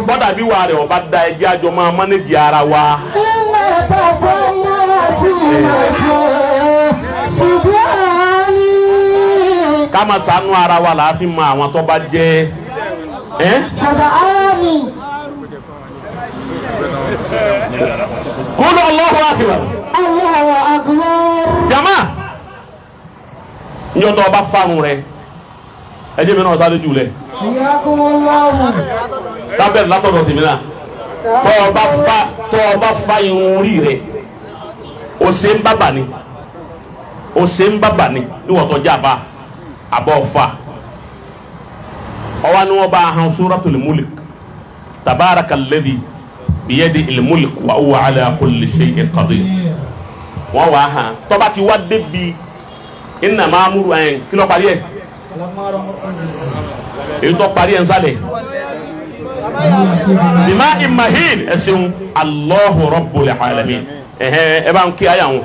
bọ́dà bí wàá rẹ̀ ọba da ẹjẹ́ àjọ máa mánéjì ara wa. ká máa ṣàánú ara wa là á fi mọ àwọn tó bá jẹ́ kúlù Allahu akbar. Allahu akbar. Jama nyɔtɔ ɔba fáwọn rẹ ɛdí mi náà sáré jù lẹ. tábìlì látọ̀dọ̀ tèmi náà tọ́ ọba fa irun orí rẹ o ṣe ń bábà ni níwọ̀tọ̀ jáfa àbọ̀ fa ọwọ́ ni wọ́n bá hàn suratul mulk tabarakal ladhi biyadihil mulk wa huwa ala kulli shay'in qadir wọ́n wà hàn tọ́ba ti wá débi iná máa múru ẹ̀ kí ló parí ẹ̀ èyí tó parí ẹ̀ ń sálẹ̀ bima imahin ẹ̀sìn Allahu rabbul alamin ẹ bá ń kí ayà wọn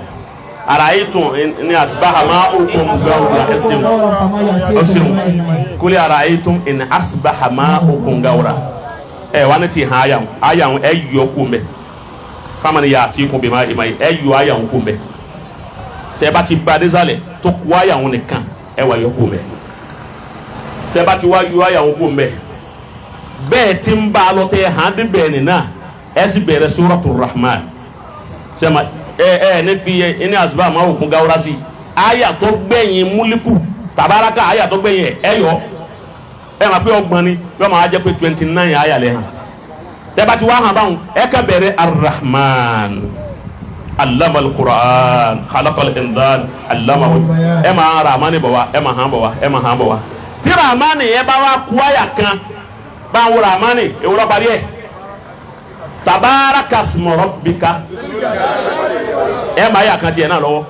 ara'aytum in asbaha ma'ukum gawra ẹ̀sìn kuli ara'aytum in asbaha ma'ukum gawra wà ní ti hàn ayà wọn ẹ yọ kú mẹ́ famani ya'tikum bima imahin ẹ yọ ayà wọn kú mẹ́ tẹ́ bá ti ba désàlẹ̀ tó kú àyà wọn nìkan ẹ wà yọ kó mẹ tẹ́ bá ti wá yọ àyà wọn kó mẹ bẹ́ẹ̀ tí ń bá a lọ tẹ hàn dín bẹ́ẹ̀ nìyà ẹ sì bẹ̀rẹ̀ suratul rahman sẹ́ma ní fi ní àsùbá àmọ́ òkun gáwúrá sí àyà tó gbẹ̀yìn múlíkù tàbáraka àyà tó gbẹ̀yìn ẹ yọ ẹ máa pé ọgbọ̀n ni yọ máa jẹ́ pé 29 àyà lẹ́ hàn tẹ́ bá ti wá hàn báwọn ẹ ká bẹ̀rẹ̀ arrahman allama al-Qur'an khalaqal insan allamahu ma ramani bawa ma han bawa tí ramani yẹn bá wá kú àyà kan bá wo ramani ewúrọ parí ẹ tabaraka ismu rabbika ma àyà kan tiẹ̀ náà lọ́wọ́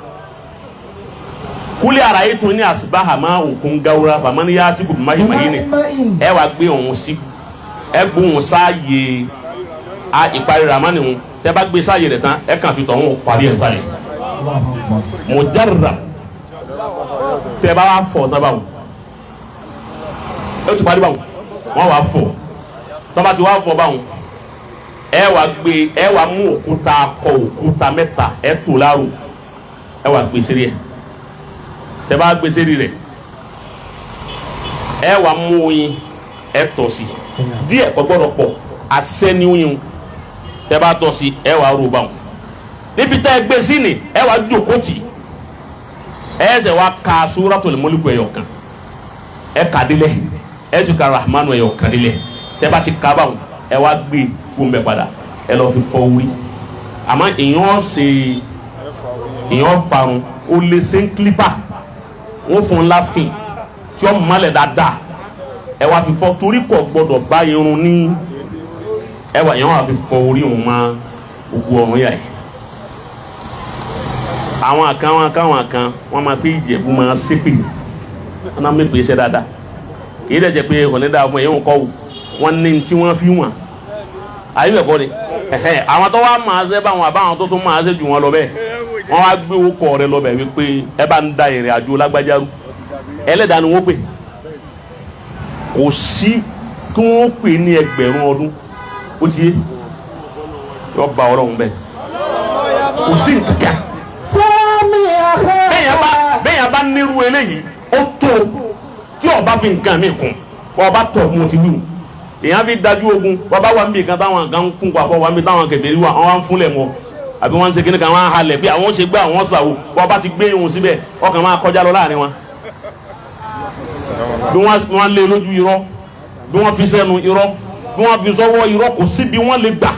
kúlẹ̀ ara yìí tún ní asbaha ma'ukum gawra faman ya'tikum bima'in ma'in wá gbé òun sí gbóhùn sáàyè ìparí ramani wọn tẹ́ bá gbé sáyé rẹ̀ tán ẹ kàn fi tọ̀ wọn parí ẹ̀ sáyé mujarrab tẹ́ bá wà fọ̀ tán báwọn ẹ tún parí báwọn wọ́n wà fọ̀ tọ́ba tí wọ́n fọ̀ báwọn ẹ wà gbé ẹ wà mú òkúta kọ òkúta mẹ́ta ẹ tò láàrú ẹ wà gbé sérí ẹ tẹ́ bá gbé sérí rẹ̀ ẹ wà mú oyin ẹ tọ̀ sí díẹ̀ kò gbọ́dọ̀ pọ̀ asẹ́ni oyin tẹ́ bá tọ́ sí ẹ wà rú báwọn níbi tẹ́ ẹ gbé sí ni ẹ wà jókòó tì ẹ ṣe wá ka suratul mulk ẹyọ kan ẹ kà délẹ̀ ẹ sì ka rahmanu ẹyọ kan délẹ̀ tẹ́ bá ti ka báwọn ẹ wá gbé gbóngbẹ padà ẹ lọ fi fọ wí àmọ́ èèyàn farun ó lè ṣe ń kílípà wọ́n fún laskin tí ó mọ́lẹ̀ dáadáa ẹ wá fi fọ torí kò gbọdọ̀ bá irun ní ẹ wà yẹn wà fi fọ orí òun máa gbogbo ọ̀run yà yìí àwọn kan wọ́n máa pé Ìjẹ̀bú máa ṣépè wọ́n náà mẹ́pẹ́ iṣẹ́ dáadáa kì í dẹ̀ jẹ́ pé ọ̀nẹ́ dáa fún ẹ̀yìn òǹkọ́ wọ́n ní tí wọ́n fi wọ̀n ayé ẹ̀kọ́ ni àwọn tó wá máa ṣe báwọn àbáwọn tó tún máa ṣe jù wọn lọ bẹ́ẹ̀ wọ́n wá gbé owó kọ rẹ lọ bẹ́ẹ̀ wípé ẹ bá ń da ìrìn àjò lágbájárú ẹlẹ́dàá ni wọ́n pè kò sí kí wọ́n pè ní ẹgbẹ̀rún ọdún ó ti yé yọ ba ọ̀rọ̀ òun bẹ́ẹ̀ kò sí nǹkan bẹ́ẹ̀ bá nírú eléyìí ó tó tí ọba fi nǹkan mi kún ọba tọ̀ mo ti wí o èèyàn fi dájú ogun bàbá wa ń bì kan táwọn kan ń kún papọ̀ wa ń bì táwọn kẹfẹ́ wà wọ́n wá ń fúnlẹ̀ mọ́ àbí wọ́n ń ṣe kíní kan wọ́n á halẹ̀ bí àwọn ṣe gbé àwọn ṣàwò bàbá ti gbé ihun síbẹ̀ ọkàn máa kọjá lọ láàrin wọn bí wọ́n lé lójú irọ́ bí wọ́n fi sẹ́nu irọ́ bí wọ́n fi sọ́wọ́ irọ́ kò sí bí wọ́n lè gbà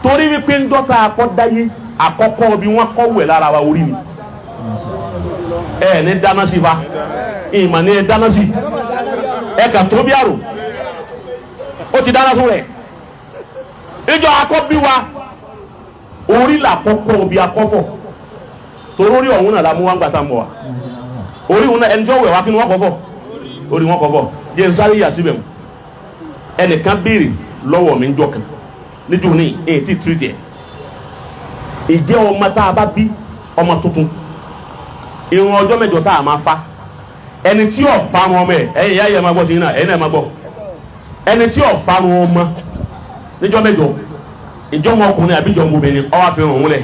torí wípé ń dọ́ta akọ́dáyé àkọ́kọ́ bí wọ́n kọ́wẹ̀ lára wa orí mi ẹ ní dáná sí fa ìmọ̀ ní ẹ dáná sí ẹ kà tó bí àrò ó ti dáná fún rẹ̀ ìjọ akọ́bí wa orí làkọ́kọ́ bí akọ́fọ̀ torí ọ̀hún náà la mú wá ń gbàtà mọ́ wa orí òun náà ẹni tí wọ́n wẹ̀ wá kí ni wọ́n kọ́fọ̀ orí wọn kọ́fọ̀ jẹ́ nsáré yà síbẹ̀ mu ẹnìkan béèrè lọ́wọ́ mi ń jọ kan níjú ní èyí tí tìrìtì ẹ̀ ìjẹ́ ọmọ tá a bá bí ọmọ tuntun irun ọjọ́ mẹ́jọ tá a máa fa ẹni tí yóò fa ọmọ ẹ̀ ẹ̀yìn yá yẹ máa gbọ́ sí iná ẹ̀yìn náà máa gbọ́ ẹni tí ó farun ọmọ níjọ́ mẹ́jọ ìjọmọ ọkùnrin àbí ìjọmọ obìnrin ó wá fi rùn múlẹ̀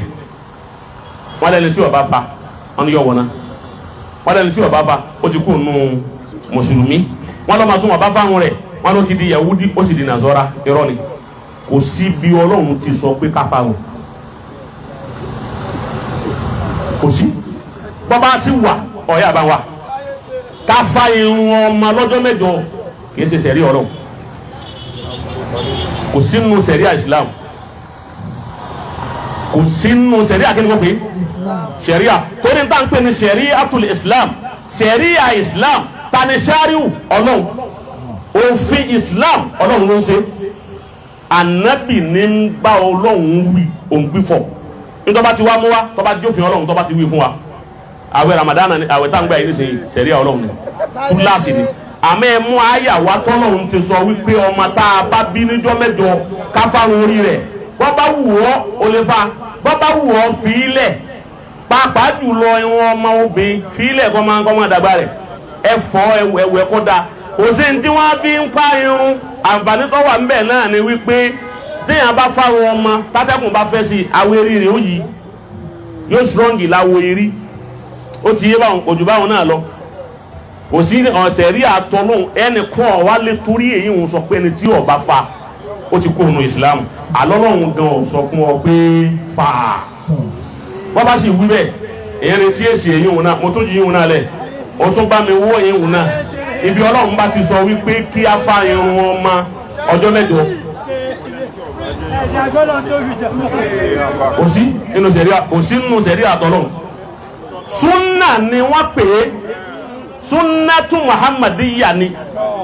wọ́n lẹ́ni tí ó bá fa wọ́n ní yọ wọ́n náà wọ́n lẹ́ni tí ó bá fa ó ti kú nù mùsùlùmí wọ́n lọ́ọ́ máa tún wọ́n bá fáwọn rẹ̀ wọ́n ló ti di Yahudi ó sì di Nazara irọ́ ni kò sí bí Ọlọ́run ti sọ pé ká fáwọn kò sí bọ́bá sí wà ọ̀yà bá wà ká fa irun ọmọ lọ́jọ́ mẹ́jọ kì í ṣe sẹ̀rí Ọlọ́run kò sínú sẹ̀ríà Islam kò sínú sẹ̀ríà kí ni wọ́n pè é sẹ̀ríà torí nípa ń pè ní sẹ̀ríàtul Islam sẹ̀ríà Islam tani sariu Ọlọ́run òfin Islam Ọlọ́run ló ń ṣe Ànábì ní ń bá Ọlọ́run wí òǹgbífọ̀ nítorí bá ti wá mú wá tó bá jófin Ọlọ́run tó bá ti wí fún wa àwẹ̀ Ramadan ni àwẹ̀ táǹgbà yìí nísìnyí sẹ̀ríà Ọlọ́run ni túláàsì ni àmọ́ ẹ mú àyà wá tọ́lọ́run ti sọ wípé ọmọ tá a bá bí níjọ́ mẹ́jọ káfárun orí rẹ̀ wọ́n bá wù ọ́ o lè fa wọ́n bá wù ọ́ fi í lẹ̀ pàápàá jùlọ ìwọ̀n ọmọ obìnrin fi í lẹ̀ kọ́ máa dàgbà rẹ̀ ẹ fọ́ ẹ̀wù ẹ̀kọ́ da kò sí ní tí wọ́n bí ń fa irun àǹfààní tó wà ńbẹ̀ náà ni wípé téèyàn bá fáwọn ọmọ tátẹ́kùn bá fẹ́ sí awé eré rẹ̀ ó yí yóò strong láwo eré ó ti yé báwọn kò jù báwọn náà lọ kò sí ọ̀sẹ̀ rí àtọ́lóhùn ẹnì kan wá lé torí èyí ń sọ pé ẹni tí ó bá fa ó ti kó nu Islam alọ́lọ́hún gan ò sọ fún ọ pé fa wọ́n bá sì wí bẹ́ẹ̀ èyí retí èsì èyí ń náà mo tún jí ń náà lẹ̀ o tún bá mi wó èyí ń náà ibi Ọlọ́run bá ti sọ wípé kí á fa irun ọmọ ọjọ́ mẹ́jọ kò sí nínú sẹ̀rí àtọ́lóhùn sunna ni wọ́n pè é sunnatu muhammadiya ni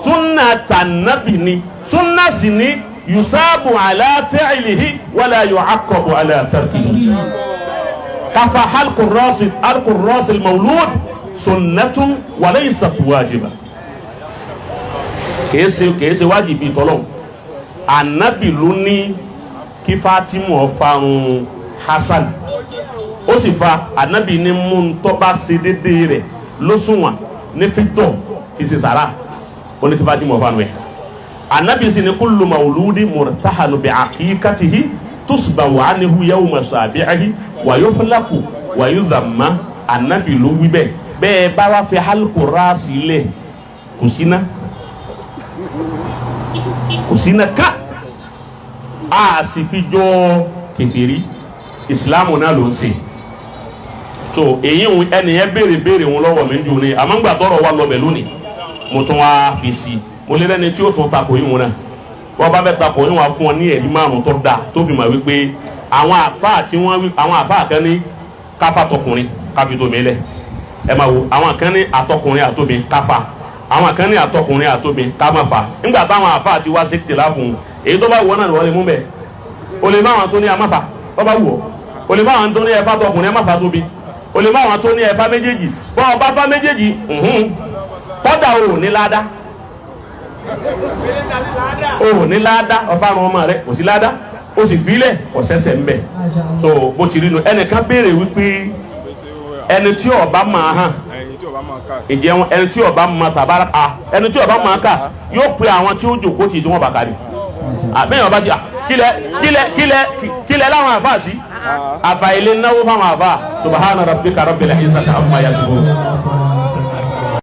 sunnata nabi ni sunna si ni yusabu ala fi'lihi wala yu'aqqabu ala tarkihi kafa halqu ras al-mawlud sunnatun wa laysat wajiba kèése wájibí tọ́lọ́hun Ànábì ló ní kí Fátímọ̀ farun Hasan ó sì fa Ànábì ní mú tó bá ṣe déédéé rẹ̀ lóṣùwọ̀n ní fitọ kìsì sara ó ní kí Fátímọ̀ fanu ẹ Ànábì sì ní kullu mawludi murtahanu bi aqiqatihi tusbahu anhu yawma sabi'ihi wa yuhlaqu wa yudhamma Ànábì ló wí bẹ́ẹ̀ bẹ́ẹ̀ bá wá fi halqu rasi lẹ̀ kò sí ná ká a sì fi jọ kèfèrí Ìsìlámù náà ló ń ṣe so èyí ẹnìyẹn béèrè wọn lọ́wọ́ mi ń dùn ní àmọ́ ńgbà tọrọ wa lọ́bẹ̀ lónìí mo tún wá fi sí mo lé lẹ́ni tí ó tún takò yín wọn náà wọ́n bá fẹ́ takò yín wọn fún ọ ní ẹ̀rí márùn tó dáa tó fi mọ̀ wípé àwọn àfáà kan ní káfà tọkùnrin káfi tómi lẹ̀ ẹ máa wo àwọn kan ní àtọkùnrin àtómi káfà àwọn kan ní àtọkùnrin àtómi kámọ́fà nígbà táwọn àfáà ti wá sí tìlá fún un èyí tó bá wù ọ́ náà lọ́ọ́ lè mú bẹ́ẹ̀ o lè má àwọn tó ní amáfà tó bá wù ọ́ o lè má àwọn tó ní ẹ̀fà tọkùnrin amáfà tóbi o lè má àwọn tó ní ẹ̀fà méjèèjì bọ́n ọba fá méjèèjì kọ́dà o ní ládá o ní ládá ọ̀fàrùn ọmọ rẹ kò sí ládá o sì fílẹ̀ kò sẹ́sẹ̀ ń bẹ̀ so bó ti rí nu ẹnìkan béèrè wípé ẹni tí ọba máa hàn ìjẹun ẹni tí ọba máa tàbára ẹni tí ọba máa kà yóò pe àwọn tí ó jòkó tì tí wọ́n bá kárí àbẹ́yẹn ọba ti kílẹ̀ láwọn àfáà sí àfàìlẹ̀ náwó fáwọn àfáà subhana rabbika rabbil izzati amma yasifun.